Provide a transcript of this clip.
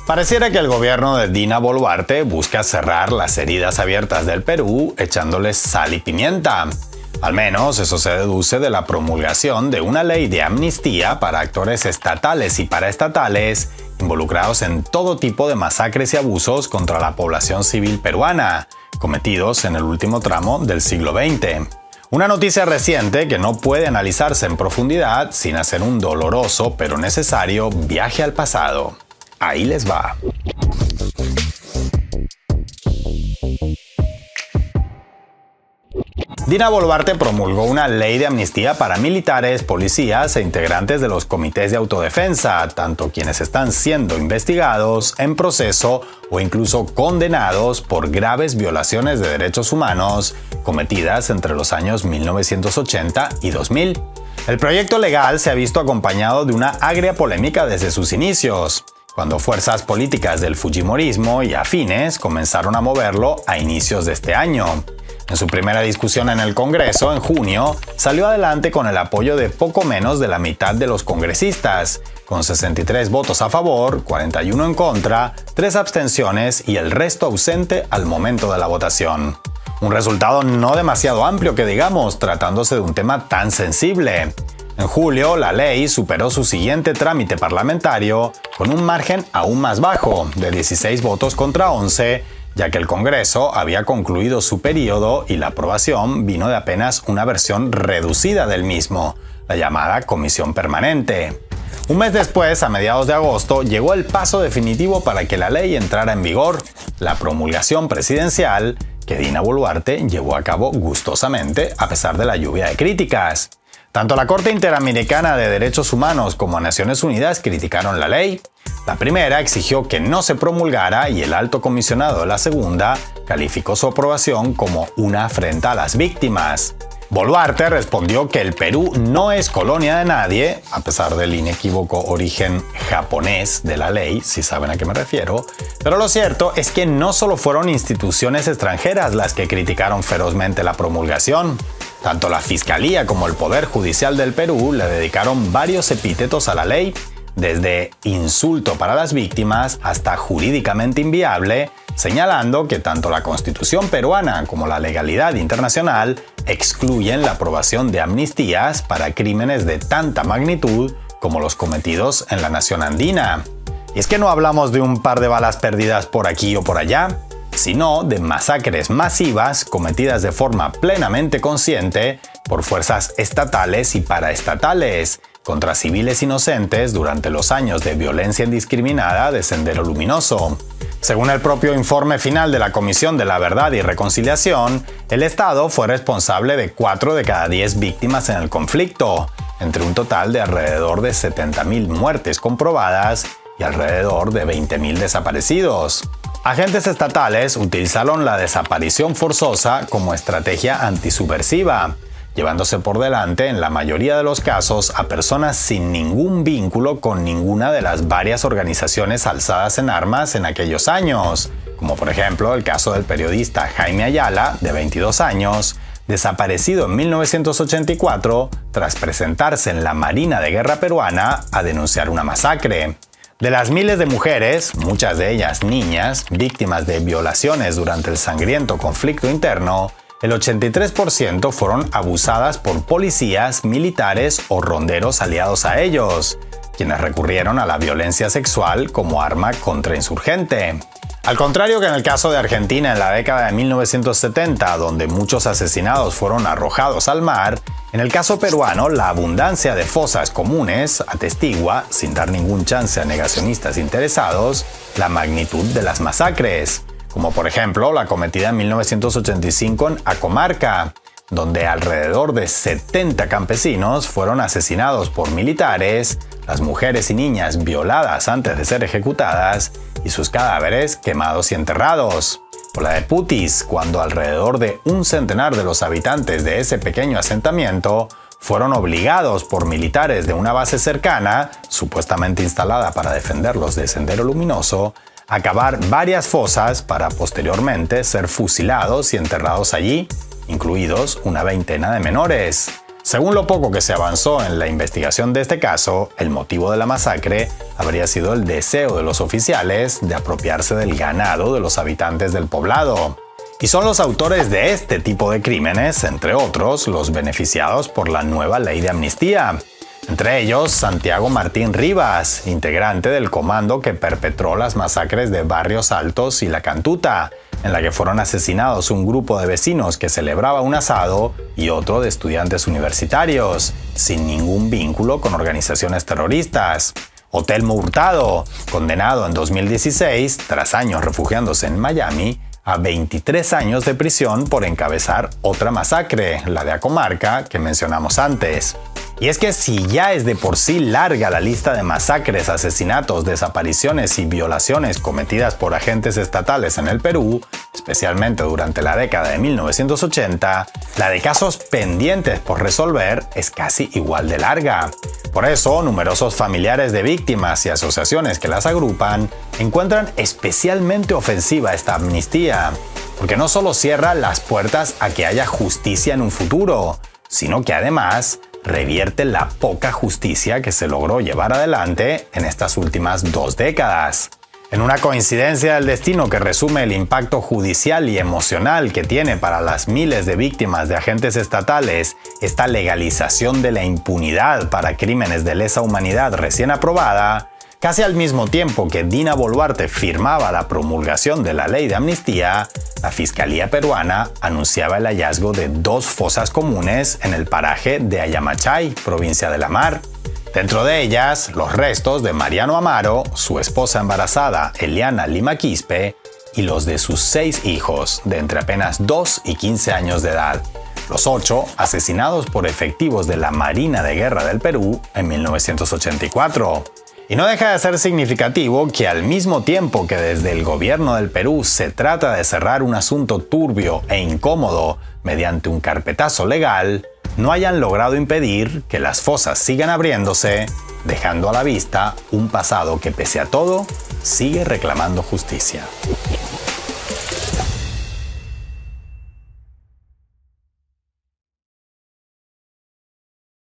Pareciera que el gobierno de Dina Boluarte busca cerrar las heridas abiertas del Perú echándoles sal y pimienta. Al menos eso se deduce de la promulgación de una ley de amnistía para actores estatales y paraestatales involucrados en todo tipo de masacres y abusos contra la población civil peruana, cometidos en el último tramo del siglo XX. Una noticia reciente que no puede analizarse en profundidad sin hacer un doloroso pero necesario viaje al pasado. Ahí les va. Dina Boluarte promulgó una ley de amnistía para militares, policías e integrantes de los comités de autodefensa, tanto quienes están siendo investigados, en proceso o incluso condenados por graves violaciones de derechos humanos cometidas entre los años 1980 y 2000. El proyecto legal se ha visto acompañado de una agria polémica desde sus inicios, cuando fuerzas políticas del fujimorismo y afines comenzaron a moverlo a inicios de este año. En su primera discusión en el Congreso, en junio, salió adelante con el apoyo de poco menos de la mitad de los congresistas, con 63 votos a favor, 41 en contra, 3 abstenciones y el resto ausente al momento de la votación. Un resultado no demasiado amplio que digamos, tratándose de un tema tan sensible. En julio, la ley superó su siguiente trámite parlamentario con un margen aún más bajo, de 16 votos contra 11, ya que el Congreso había concluido su periodo y la aprobación vino de apenas una versión reducida del mismo, la llamada Comisión Permanente. Un mes después, a mediados de agosto, llegó el paso definitivo para que la ley entrara en vigor, la promulgación presidencial, que Dina Boluarte llevó a cabo gustosamente a pesar de la lluvia de críticas. Tanto la Corte Interamericana de Derechos Humanos como Naciones Unidas criticaron la ley. La primera exigió que no se promulgara y el alto comisionado de la segunda calificó su aprobación como una afrenta a las víctimas. Boluarte respondió que el Perú no es colonia de nadie, a pesar del inequívoco origen japonés de la ley, si saben a qué me refiero, pero lo cierto es que no solo fueron instituciones extranjeras las que criticaron ferozmente la promulgación. Tanto la Fiscalía como el Poder Judicial del Perú le dedicaron varios epítetos a la ley, desde insulto para las víctimas hasta jurídicamente inviable, señalando que tanto la Constitución peruana como la legalidad internacional excluyen la aprobación de amnistías para crímenes de tanta magnitud como los cometidos en la nación andina. Y es que no hablamos de un par de balas perdidas por aquí o por allá, sino de masacres masivas cometidas de forma plenamente consciente por fuerzas estatales y paraestatales contra civiles inocentes durante los años de violencia indiscriminada de Sendero Luminoso. Según el propio informe final de la Comisión de la Verdad y Reconciliación, el Estado fue responsable de 4 de cada 10 víctimas en el conflicto, entre un total de alrededor de 70.000 muertes comprobadas y alrededor de 20.000 desaparecidos. Agentes estatales utilizaron la desaparición forzosa como estrategia antisubversiva, llevándose por delante en la mayoría de los casos a personas sin ningún vínculo con ninguna de las varias organizaciones alzadas en armas en aquellos años, como por ejemplo el caso del periodista Jaime Ayala, de 22 años, desaparecido en 1984 tras presentarse en la Marina de Guerra peruana a denunciar una masacre. De las miles de mujeres, muchas de ellas niñas, víctimas de violaciones durante el sangriento conflicto interno, el 83% fueron abusadas por policías, militares o ronderos aliados a ellos, quienes recurrieron a la violencia sexual como arma contrainsurgente. Al contrario que en el caso de Argentina en la década de 1970, donde muchos asesinados fueron arrojados al mar, en el caso peruano la abundancia de fosas comunes atestigua, sin dar ningún chance a negacionistas interesados, la magnitud de las masacres, como por ejemplo la cometida en 1985 en Acomarca, donde alrededor de 70 campesinos fueron asesinados por militares, las mujeres y niñas violadas antes de ser ejecutadas y sus cadáveres quemados y enterrados. O la de Putis, cuando alrededor de un centenar de los habitantes de ese pequeño asentamiento fueron obligados por militares de una base cercana, supuestamente instalada para defenderlos de Sendero Luminoso, a cavar varias fosas para posteriormente ser fusilados y enterrados allí, incluidos una veintena de menores. Según lo poco que se avanzó en la investigación de este caso, el motivo de la masacre habría sido el deseo de los oficiales de apropiarse del ganado de los habitantes del poblado. Y son los autores de este tipo de crímenes, entre otros, los beneficiados por la nueva ley de amnistía. Entre ellos, Santiago Martín Rivas, integrante del comando que perpetró las masacres de Barrios Altos y La Cantuta, en la que fueron asesinados un grupo de vecinos que celebraba un asado y otro de estudiantes universitarios, sin ningún vínculo con organizaciones terroristas. O Telmo Hurtado, condenado en 2016, tras años refugiándose en Miami, a 23 años de prisión por encabezar otra masacre, la de Acomarca, que mencionamos antes. Y es que si ya es de por sí larga la lista de masacres, asesinatos, desapariciones y violaciones cometidas por agentes estatales en el Perú, especialmente durante la década de 1980, la de casos pendientes por resolver es casi igual de larga. Por eso, numerosos familiares de víctimas y asociaciones que las agrupan encuentran especialmente ofensiva esta amnistía, porque no solo cierra las puertas a que haya justicia en un futuro, sino que además revierte la poca justicia que se logró llevar adelante en estas últimas 2 décadas. En una coincidencia del destino que resume el impacto judicial y emocional que tiene para las miles de víctimas de agentes estatales esta legalización de la impunidad para crímenes de lesa humanidad recién aprobada, casi al mismo tiempo que Dina Boluarte firmaba la promulgación de la ley de amnistía, la Fiscalía peruana anunciaba el hallazgo de 2 fosas comunes en el paraje de Ayamachay, provincia de La Mar. Dentro de ellas, los restos de Mariano Amaro, su esposa embarazada Eliana Lima Quispe y los de sus 6 hijos, de entre apenas 2 y 15 años de edad. Los 8 asesinados por efectivos de la Marina de Guerra del Perú en 1984. Y no deja de ser significativo que al mismo tiempo que desde el gobierno del Perú se trata de cerrar un asunto turbio e incómodo mediante un carpetazo legal, no hayan logrado impedir que las fosas sigan abriéndose, dejando a la vista un pasado que pese a todo sigue reclamando justicia.